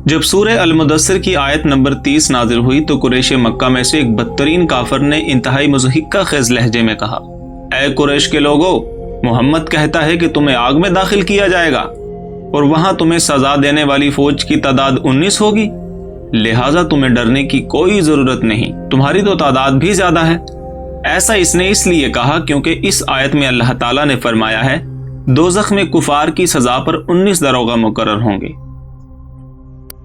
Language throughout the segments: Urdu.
جب سورہ المدثر کی آیت نمبر 30 نازل ہوئی تو قریش مکہ میں سے ایک بدترین کافر نے انتہائی مضحکہ خیز لہجے میں کہا، اے قریش کے لوگو، محمد کہتا ہے کہ تمہیں آگ میں داخل کیا جائے گا اور وہاں تمہیں سزا دینے والی فوج کی تعداد 19 ہوگی، لہٰذا تمہیں ڈرنے کی کوئی ضرورت نہیں، تمہاری تو تعداد بھی زیادہ ہے۔ ایسا اس نے اس لیے کہا کیونکہ اس آیت میں اللہ تعالیٰ نے فرمایا ہے دوزخ میں کفار کی سزا پر 19 داروغہ مقرر ہوں گے۔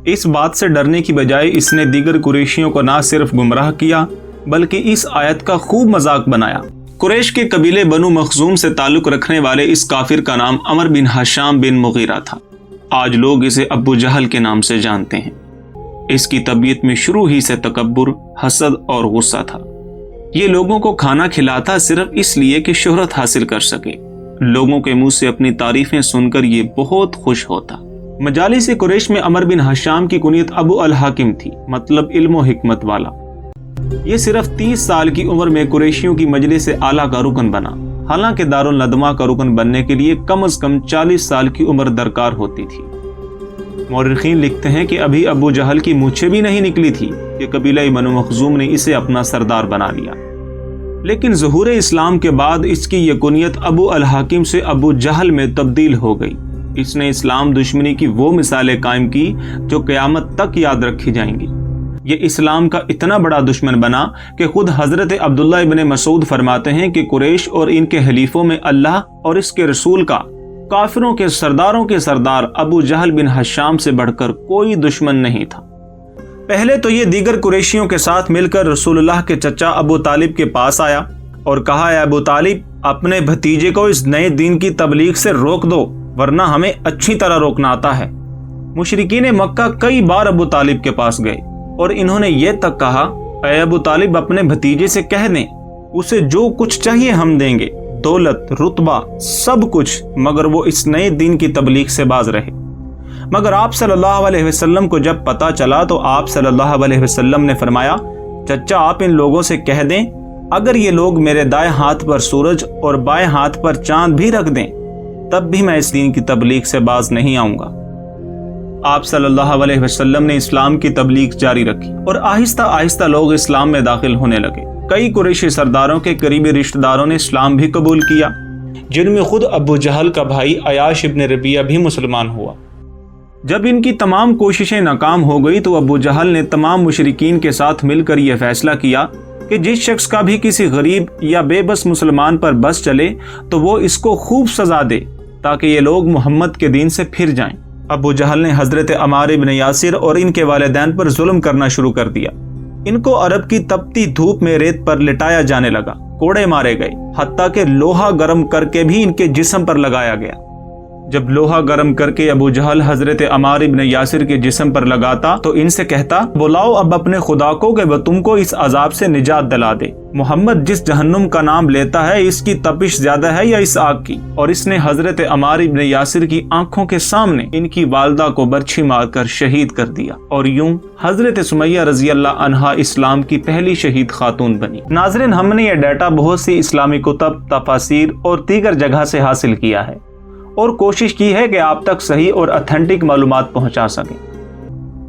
اس بات سے ڈرنے کی بجائے اس نے دیگر قریشیوں کو نہ صرف گمراہ کیا بلکہ اس آیت کا خوب مذاق بنایا۔ قریش کے قبیلے بنو مخزوم سے تعلق رکھنے والے اس کافر کا نام عمر بن حشام بن مغیرہ تھا۔ آج لوگ اسے ابو جہل کے نام سے جانتے ہیں۔ اس کی طبیعت میں شروع ہی سے تکبر، حسد اور غصہ تھا۔ یہ لوگوں کو کھانا کھلاتا صرف اس لیے کہ شہرت حاصل کر سکے۔ لوگوں کے منہ سے اپنی تعریفیں سن کر یہ بہت خوش ہوتا۔ مجالس قریش میں عمر بن حشام کی کنیت ابو الحاکم تھی، مطلب علم و حکمت والا۔ یہ صرف 30 سال کی عمر میں قریشیوں کی مجلس اعلیٰ کا رکن بنا، حالانکہ دارالندوہ کا رکن بننے کے لیے کم از کم 40 سال کی عمر درکار ہوتی تھی۔ مورخین لکھتے ہیں کہ ابھی ابو جہل کی مونچھیں بھی نہیں نکلی تھی کہ قبیلہ بنو مخزوم نے اسے اپنا سردار بنا لیا۔ لیکن ظہور اسلام کے بعد اس کی یہ کنیت ابو الحاکم سے ابو جہل میں تبدیل ہو گئی۔ اس نے اسلام دشمنی کی وہ مثالیں قائم کی جو قیامت تک یاد رکھی جائیں گی۔ یہ اسلام کا اتنا بڑا دشمن بنا کہ خود حضرت عبداللہ ابن مسعود فرماتے ہیں کہ قریش اور ان کے حلیفوں میں اللہ اور اس کے رسول کا کافروں کے سرداروں کے سردار ابو جہل بن حشام سے بڑھ کر کوئی دشمن نہیں تھا۔ پہلے تو یہ دیگر قریشیوں کے ساتھ مل کر رسول اللہ کے چچا ابو طالب کے پاس آیا اور کہا، اے ابو طالب، اپنے بھتیجے کو اس نئے دین کی تبلیغ سے روک دو ورنہ ہمیں اچھی طرح روکنا آتا ہے۔ مشرکین مکہ کئی بار ابو طالب کے پاس گئے اور انہوں نے یہ تک کہا، اے ابو طالب، اپنے بھتیجے سے کہہ دیں اسے جو کچھ چاہیے ہم دیں گے، دولت، رتبہ، سب کچھ، مگر وہ اس نئے دین کی تبلیغ سے باز رہے۔ مگر آپ صلی اللہ علیہ وسلم کو جب پتہ چلا تو آپ صلی اللہ علیہ وسلم نے فرمایا، چچا آپ ان لوگوں سے کہہ دیں اگر یہ لوگ میرے دائیں ہاتھ پر سورج اور بائیں ہاتھ پر چاند بھی رکھ دیں تب بھی میں اس دین کی تبلیغ سے باز نہیں آؤں گا۔ آپ صلی اللہ علیہ وسلم نے اسلام کی تبلیغ جاری رکھی اور آہستہ آہستہ لوگ اسلام میں داخل ہونے لگے۔ کئی قریشی سرداروں کے قریبی رشتہ داروں نے اسلام بھی قبول کیا، جن میں خود ابو جہل کا بھائی عیاش ابن ربیعہ بھی مسلمان ہوا۔ جب ان کی تمام کوششیں ناکام ہو گئی تو ابو جہل نے تمام مشرکین کے ساتھ مل کر یہ فیصلہ کیا کہ جس شخص کا بھی کسی غریب یا بے بس مسلمان پر بس چلے تو وہ اس کو خوب سزا دے تاکہ یہ لوگ محمد کے دین سے پھر جائیں۔ ابو جہل نے حضرت عمار بن یاسر اور ان کے والدین پر ظلم کرنا شروع کر دیا۔ ان کو عرب کی تپتی دھوپ میں ریت پر لٹایا جانے لگا، کوڑے مارے گئے، حتیٰ کہ لوہا گرم کر کے بھی ان کے جسم پر لگایا گیا۔ جب لوہا گرم کر کے ابو جہل حضرت عمار بن یاسر کے جسم پر لگاتا تو ان سے کہتا، بلاؤ اب اپنے خدا کو کہ وہ تم کو اس عذاب سے نجات دلا دے۔ محمد جس جہنم کا نام لیتا ہے اس کی تپش زیادہ ہے یا اس آگ کی؟ اور اس نے حضرت عمار بن یاسر کی آنکھوں کے سامنے ان کی والدہ کو برچھی مار کر شہید کر دیا، اور یوں حضرت سمیہ رضی اللہ عنہا اسلام کی پہلی شہید خاتون بنی۔ ناظرین، ہم نے یہ ڈیٹا بہت سی اسلامی کتب، تفاسیر اور دیگر جگہ سے حاصل کیا ہے اور کوشش کی ہے کہ آپ تک صحیح اور اتھینٹک معلومات پہنچا سکیں۔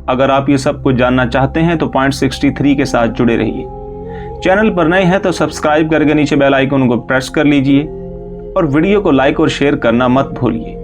اگر آپ یہ سب کچھ جاننا چاہتے ہیں تو پوائنٹ 63 کے ساتھ جڑے رہیے۔ چینل پر نئے ہیں تو سبسکرائب کر کے نیچے بیل آئیکن کو پریس کر لیجئے اور ویڈیو کو لائک اور شیئر کرنا مت بھولیے۔